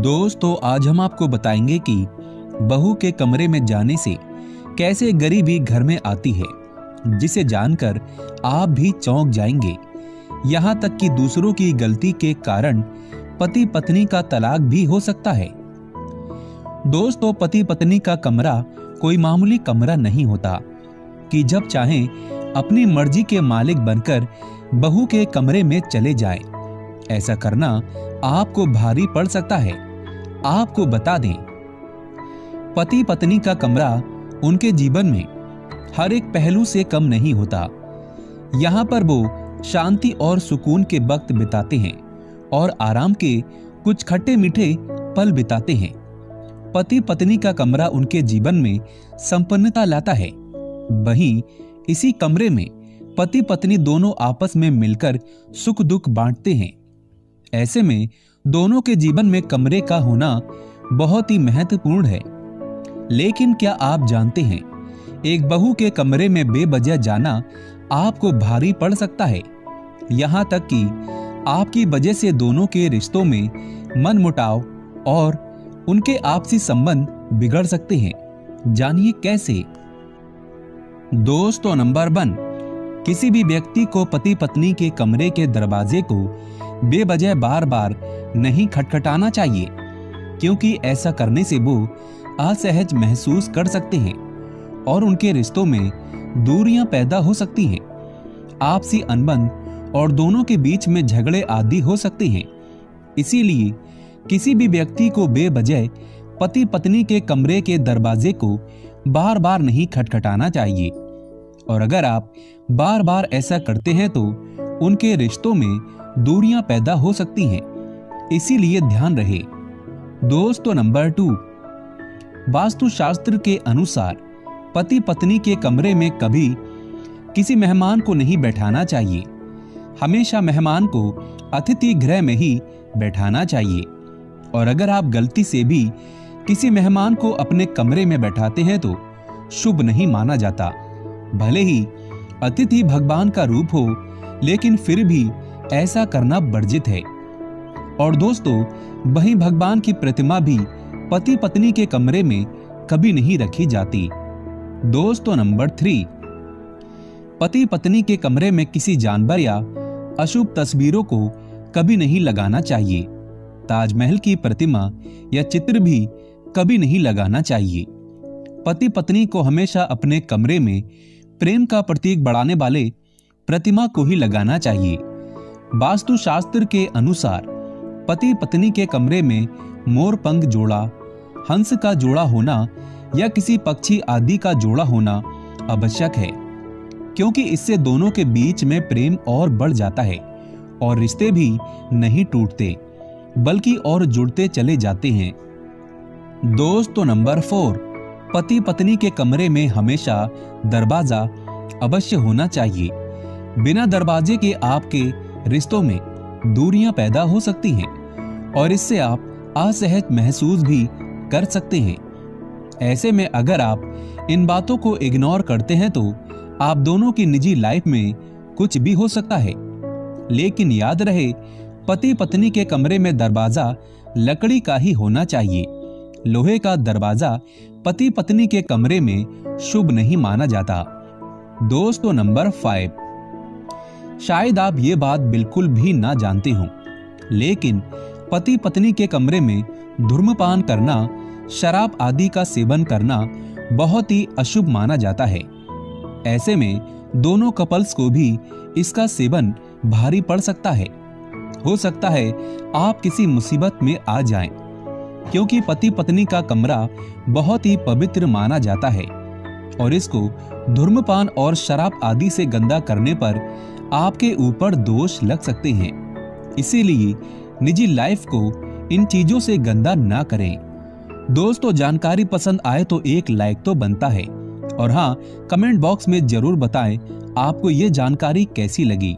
दोस्तों आज हम आपको बताएंगे कि बहू के कमरे में जाने से कैसे गरीबी घर में आती है, जिसे जानकर आप भी चौंक जाएंगे। यहाँ तक कि दूसरों की गलती के कारण पति पत्नी का तलाक भी हो सकता है। दोस्तों पति पत्नी का कमरा कोई मामूली कमरा नहीं होता कि जब चाहें अपनी मर्जी के मालिक बनकर बहू के कमरे में चले जाएं। ऐसा करना आपको भारी पड़ सकता है। आपको बता दें, पति पत्नी का कमरा उनके जीवन में हर एक पहलू से कम नहीं होता। यहाँ पर वो शांति और सुकून के वक्त बिताते हैं और आराम के कुछ खट्टे मीठे पल बिताते हैं। पति पत्नी का कमरा उनके जीवन में संपन्नता लाता है। वहीं इसी कमरे में पति पत्नी दोनों आपस में मिलकर सुख दुख बांटते हैं। ऐसे में दोनों के जीवन में कमरे का होना बहुत ही महत्वपूर्ण है। लेकिन क्या आप जानते हैं, एक बहू के कमरे में बेवजह जाना आपको भारी पड़ सकता है। यहाँ तक कि आपकी वजह से दोनों के रिश्तों में मनमुटाव और उनके आपसी संबंध बिगड़ सकते हैं। जानिए कैसे। दोस्तों नंबर 1, किसी भी व्यक्ति को पति पत्नी के कमरे के दरवाजे को बेवजह बार बार नहीं खटखटाना चाहिए, क्योंकि ऐसा करने से वो असहज महसूस कर सकते हैं और उनके रिश्तों में दूरियां पैदा हो सकती हैं। आपसी अनबन और दोनों के बीच में झगड़े आदि हो सकते हैं। इसीलिए किसी भी व्यक्ति को बेवजह पति पत्नी के कमरे के दरवाजे को बार बार नहीं खटखटाना चाहिए। और अगर आप बार बार ऐसा करते हैं तो उनके रिश्तों में दूरियां पैदा हो सकती हैं। इसीलिए ध्यान रहे। दोस्तों नंबर 2, वास्तुशास्त्र के अनुसार पति पत्नी के कमरे में कभी किसी मेहमान को नहीं बैठाना चाहिए। हमेशा मेहमान को अतिथि गृह में ही बैठाना चाहिए। और अगर आप गलती से भी किसी मेहमान को अपने कमरे में बैठाते हैं तो शुभ नहीं माना जाता। भले ही अतिथि भगवान का रूप हो, लेकिन फिर भी ऐसा करना वर्जित है। और दोस्तों वहीं भगवान की प्रतिमा भी पति पत्नी के कमरे में कभी नहीं रखी जाती। दोस्तों नंबर 3, पति पत्नी के कमरे में किसी जानवर या अशुभ तस्वीरों को कभी नहीं लगाना चाहिए। ताजमहल की प्रतिमा या चित्र भी कभी नहीं लगाना चाहिए। पति पत्नी को हमेशा अपने कमरे में प्रेम का प्रतीक बढ़ाने वाले प्रतिमा को ही लगाना चाहिए। वास्तुशास्त्र के अनुसार पति पत्नी के कमरे में मोर पंख जोड़ा, हंस का जोड़ा होना या किसी पक्षी आदि का जोड़ा होना आवश्यक है, क्योंकि इससे दोनों के बीच में प्रेम और बढ़ जाता है और रिश्ते भी नहीं टूटते बल्कि और जुड़ते चले जाते हैं। दोस्तों नंबर 4, पति पत्नी के कमरे में हमेशा दरवाजा अवश्य होना चाहिए। बिना दरवाजे के आपके रिश्तों में दूरियां पैदा हो सकती हैं और इससे आप असहज महसूस भी कर सकते हैं। ऐसे में अगर आप इन बातों को इग्नोर करते हैं तो आप दोनों की निजी लाइफ में कुछ भी हो सकता है। लेकिन याद रहे, पति पत्नी के कमरे में दरवाजा लकड़ी का ही होना चाहिए। लोहे का दरवाजा पति पत्नी के कमरे में शुभ नहीं माना जाता। दोस्तों नंबर 5, शायद आप ये बात बिल्कुल भी ना जानते हो, लेकिन पति पत्नी के कमरे में धूम्रपान करना, शराब आदि का सेवन करना बहुत ही अशुभ माना जाता है। ऐसे में दोनों कपल्स को भी इसका सेवन भारी पड़ सकता है। हो सकता है आप किसी मुसीबत में आ जाएं, क्योंकि पति पत्नी का कमरा बहुत ही पवित्र माना जाता है और इसको धूम्रपान और शराब आदि से गंदा करने पर आपके ऊपर दोष लग सकते हैं। इसीलिए निजी लाइफ को इन चीजों से गंदा ना करें। दोस्तों जानकारी पसंद आए तो एक लाइक तो बनता है और हाँ, कमेंट बॉक्स में जरूर बताएं आपको ये जानकारी कैसी लगी।